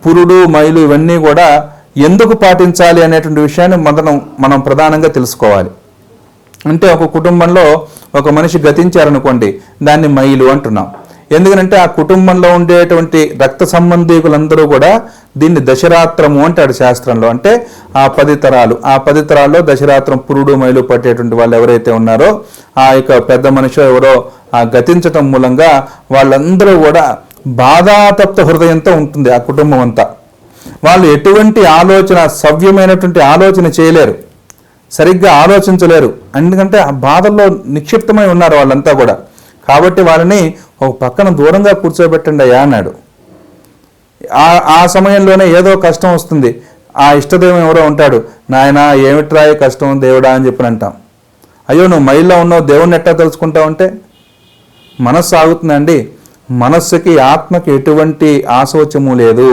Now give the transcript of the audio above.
పురుడు మైలు ఇవన్నీ కూడా ఎందుకు పాటించాలి అనేటువంటి విషయాన్ని మనం ప్రధానంగా తెలుసుకోవాలి. అంటే ఒక కుటుంబంలో ఒక మనిషి గతించారనుకోండి, దాన్ని మైలు అంటున్నాం. ఎందుకంటే ఆ కుటుంబంలో ఉండేటువంటి రక్త సంబంధీకులందరూ కూడా దీన్ని దశరాత్రము అంటాడు శాస్త్రంలో. అంటే ఆ 10 తరాలు, ఆ 10 తరాల్లో దశరాత్రం పురుడు మైలు పట్టేటువంటి వాళ్ళు ఎవరైతే ఉన్నారో ఆ యొక్క పెద్ద మనిషి ఎవరో ఆ గతించటం మూలంగా వాళ్ళందరూ కూడా బాధాతప్త హృదయంతో ఉంటుంది ఆ కుటుంబం అంతా. వాళ్ళు ఎటువంటి ఆలోచన, సవ్యమైనటువంటి ఆలోచన చేయలేరు, సరిగ్గా ఆలోచించలేరు. ఎందుకంటే ఆ బాధల్లో నిక్షిప్తమై ఉన్నారు వాళ్ళంతా కూడా. కాబట్టి వాళ్ళని ఒక పక్కన దూరంగా కూర్చోబెట్టండి అయ్యా అన్నాడు. ఆ సమయంలోనే ఏదో కష్టం వస్తుంది. ఆ ఇష్టదైవం ఎవరో ఉంటాడు, నాయన ఏమిట్రా కష్టం దేవుడా అని చెప్పి అంటాం. అయ్యో నువ్వు మైల్లో ఉన్నావు, దేవుణ్ణి ఎట్టా తెలుసుకుంటావు అంటే మనస్సు ఆగుతుందండి. మనస్సుకి ఆత్మకి ఎటువంటి ఆశోచము లేదు.